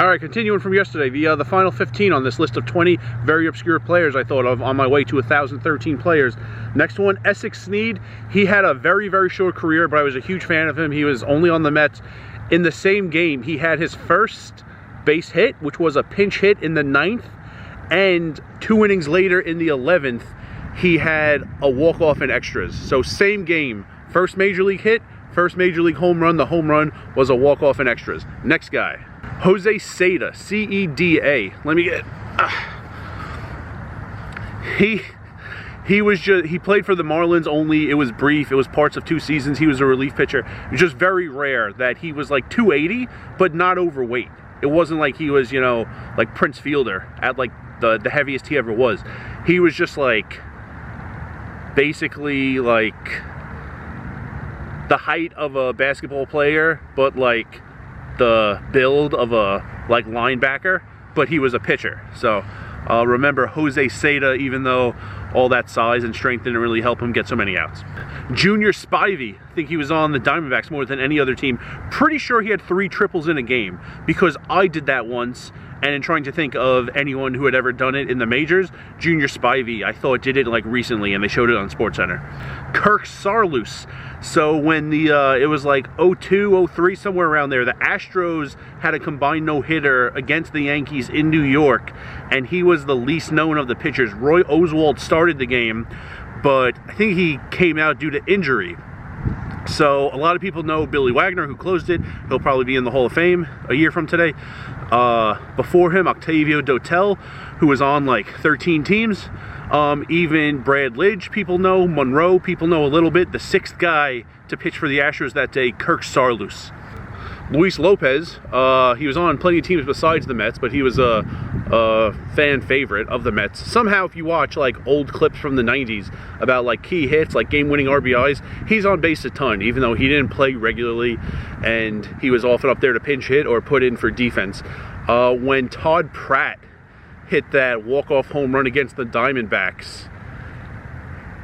All right, continuing from yesterday, the final 15 on this list of 20 very obscure players I thought of on my way to 1,013 players. Next one, Essex Sneed. He had a very, very short career, but I was a huge fan of him. He was only on the Mets. In the same game, he had his first base hit, which was a pinch hit in the 9th, and 2 innings later in the 11th, he had a walk-off in extras. So same game, first major league hit, first major league home run. The home run was a walk-off in extras. Next guy, Jose SATA, C-E-D-A. Let me get... He played for the Marlins only. It was brief. It was parts of 2 seasons. He was a relief pitcher. It was just very rare that he was like 280, but not overweight. It wasn't like he was, you know, like Prince Fielder at like the heaviest he ever was. He was just like basically like the height of a basketball player, but like the build of a like linebacker, but he was a pitcher. So remember Jose SATA, even though all that size and strength didn't really help him get so many outs. Junior Spivey, I think he was on the Diamondbacks more than any other team. Pretty sure he had 3 triples in a game, because I did that once, and in trying to think of anyone who had ever done it in the majors, Junior Spivey, I thought, did it like recently, and they showed it on SportsCenter. Kirk Saari. So when it was like 02, 03, somewhere around there, the Astros had a combined no-hitter against the Yankees in New York, and he was the least known of the pitchers. Roy Oswalt started the game, but I think he came out due to injury. So a lot of people know Billy Wagner, who closed it. He'll probably be in the Hall of Fame a year from today. Before him, Octavio Dotel, who was on like 13 teams. Even Brad Lidge, people know. Monroe, people know a little bit. The 6th guy to pitch for the Astros that day, Kirk Saari. Luis Lopez, he was on plenty of teams besides the Mets, but he was a fan favorite of the Mets. Somehow, if you watch like old clips from the 90s about like key hits, like game-winning RBIs, he's on base a ton, even though he didn't play regularly, and he was often up there to pinch hit or put in for defense. When Todd Pratt hit that walk-off home run against the Diamondbacks,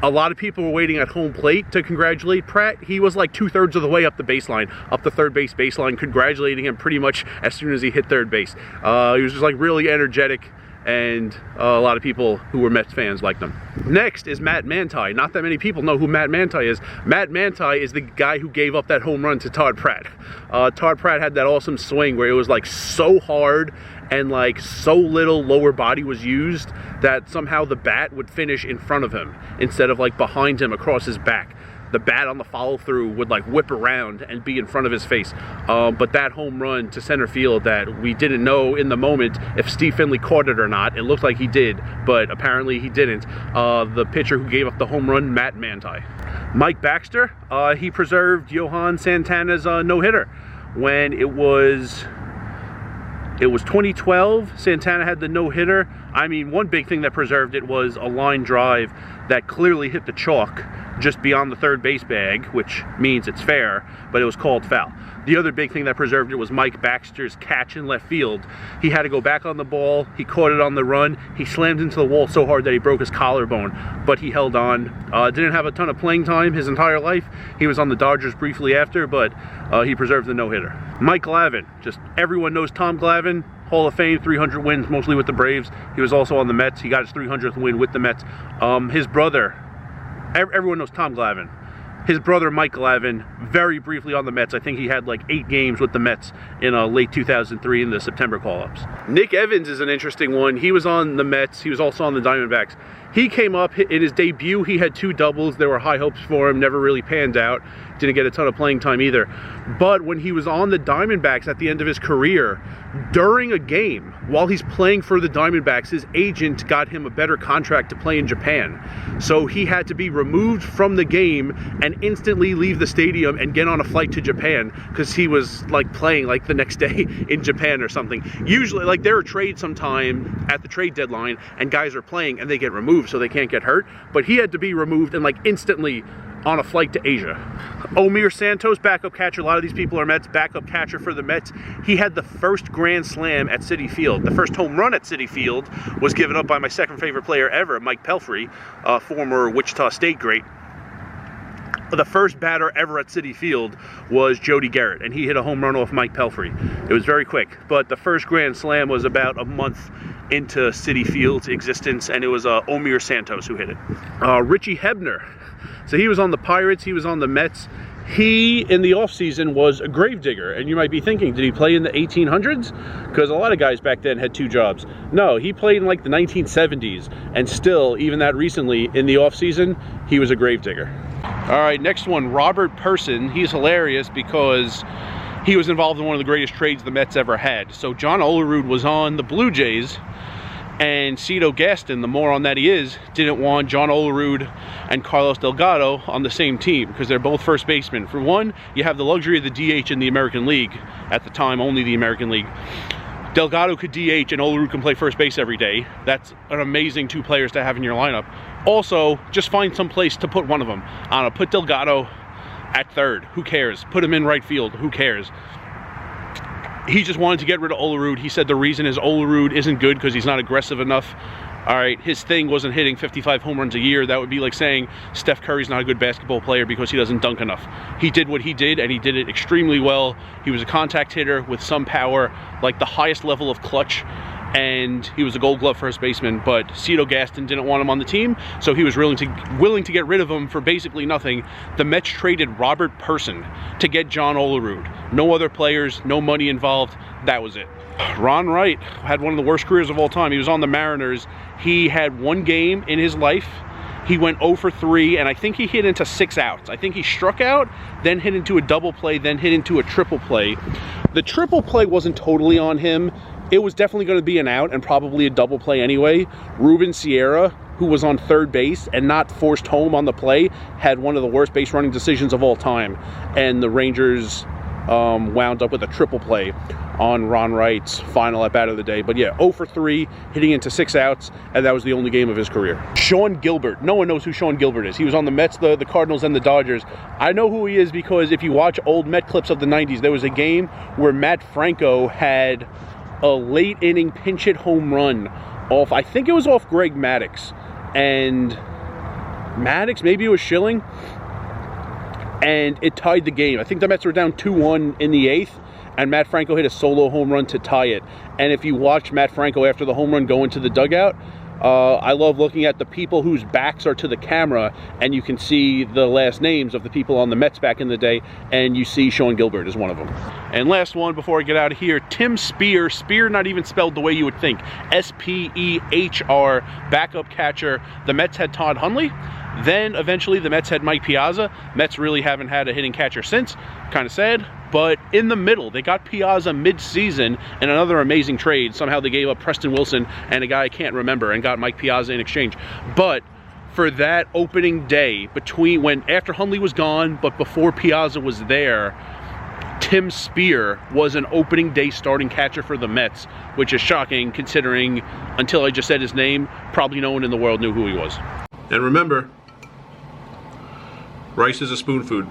a lot of people were waiting at home plate to congratulate Pratt. He was like 2/3 of the way up the baseline, up the third base baseline, congratulating him pretty much as soon as he hit third base. He was just like really energetic, and a lot of people who were Mets fans liked him. Next is Matt Manti. Not that many people know who Matt Manti is. Matt Manti is the guy who gave up that home run to Todd Pratt. Todd Pratt had that awesome swing where it was like so hard and like so little lower body was used that somehow the bat would finish in front of him instead of like behind him across his back. The bat on the follow through would like whip around and be in front of his face. But that home run to center field that we didn't know in the moment if Steve Finley caught it or not. It looked like he did, but apparently he didn't. The pitcher who gave up the home run, Matt Manti. Mike Baxter, he preserved Johan Santana's no-hitter when it was 2012. Santana had the no-hitter. I mean, one big thing that preserved it was a line drive that clearly hit the chalk just beyond the third base bag, which means it's fair, but it was called foul. The other big thing that preserved it was Mike Baxter's catch in left field. He had to go back on the ball. He caught it on the run. He slammed into the wall so hard that he broke his collarbone, but he held on. Didn't have a ton of playing time his entire life. He was on the Dodgers briefly after, but he preserved the no-hitter. Mike Glavin, just everyone knows Tom Glavin. Hall of Fame, 300 wins, mostly with the Braves. He was also on the Mets. He got his 300th win with the Mets. His brother, everyone knows Tom Glavin. His brother, Mike Glavin, very briefly on the Mets. I think he had like 8 games with the Mets in late 2003 in the September call-ups. Nick Evans is an interesting one. He was on the Mets. He was also on the Diamondbacks. He came up in his debut. He had 2 doubles. There were high hopes for him. Never really panned out. Didn't get a ton of playing time either. But when he was on the Diamondbacks at the end of his career, during a game, while he's playing for the Diamondbacks, his agent got him a better contract to play in Japan. So he had to be removed from the game and instantly leave the stadium and get on a flight to Japan because he was like playing like the next day in Japan or something. Usually, like there are trades sometime at the trade deadline and guys are playing and they get removed so they can't get hurt. But he had to be removed and like instantly on a flight to Asia. Omar Santos, backup catcher. A lot of these people are Mets. Backup catcher for the Mets. He had the first grand slam at Citi Field. The first home run at Citi Field was given up by my second favorite player ever, Mike Pelfrey, former Wichita State great. the first batter ever at Citi Field was Jody Garrett, and he hit a home run off Mike Pelfrey. It was very quick, but the first Grand Slam was about a month into Citi Field's existence, and it was Omar Santos who hit it. Richie Hebner, so he was on the Pirates, he was on the Mets. He, in the offseason, was a gravedigger, and you might be thinking, did he play in the 1800s? Because a lot of guys back then had 2 jobs. No, he played in like the 1970s, and still, even that recently, in the offseason, he was a gravedigger. All right, next one, Robert Person. He's hilarious because he was involved in one of the greatest trades the Mets ever had. So John Olerud was on the Blue Jays, and Cito Gaston, the moron that he is, didn't want John Olerud and Carlos Delgado on the same team because they're both first basemen. For one, you have the luxury of the DH in the American League. At the time, only the American League. Delgado could DH and Olerud can play first base every day. That's an amazing 2 players to have in your lineup. Also, just find some place to put one of them. I don't know, put Delgado at third. Who cares? Put him in right field. Who cares? He just wanted to get rid of Olerud. He said the reason is Olerud isn't good because he's not aggressive enough. All right, his thing wasn't hitting 55 home runs a year. That would be like saying Steph Curry's not a good basketball player because he doesn't dunk enough. He did what he did, and he did it extremely well. He was a contact hitter with some power, like the highest level of clutch, and he was a Gold Glove first baseman, but Cito Gaston didn't want him on the team, so he was willing to get rid of him for basically nothing. The Mets traded Robert Person to get John Olerud. No other players, no money involved. That was it. Ron Wright had one of the worst careers of all time. He was on the Mariners. He had 1 game in his life. He went 0 for 3, and I think he hit into 6 outs. I think he struck out, then hit into a double play, then hit into a triple play. The triple play wasn't totally on him. It was definitely going to be an out and probably a double play anyway. Ruben Sierra, who was on third base and not forced home on the play, had one of the worst base running decisions of all time. And the Rangers wound up with a triple play on Ron Wright's final at bat of the day. But yeah, 0 for 3, hitting into 6 outs, and that was the only game of his career. Shawn Gilbert. No one knows who Shawn Gilbert is. He was on the Mets, the Cardinals, and the Dodgers. I know who he is because if you watch old Met clips of the 90s, there was a game where Matt Franco had a late inning pinch hit home run off, I think it was off Greg Maddux. And Maddux, maybe it was Schilling, and it tied the game. I think the Mets were down 2-1 in the 8th, and Matt Franco hit a solo home run to tie it. And if you watch Matt Franco after the home run go into the dugout, I love looking at the people whose backs are to the camera, and you can see the last names of the people on the Mets back in the day, and you see Shawn Gilbert as one of them. And last one before I get out of here, Tim Speer. Speer not even spelled the way you would think. S-P-E-H-R, backup catcher. The Mets had Todd Hundley. Then eventually the Mets had Mike Piazza. Mets really haven't had a hitting catcher since. Kind of sad. But in the middle, they got Piazza mid-season in another amazing trade. Somehow they gave up Preston Wilson and a guy I can't remember and got Mike Piazza in exchange. But for that opening day, after Hundley was gone, but before Piazza was there, Tim Speer was an opening day starting catcher for the Mets, which is shocking considering, until I just said his name, probably no one in the world knew who he was. And remember, rice is a spoon food.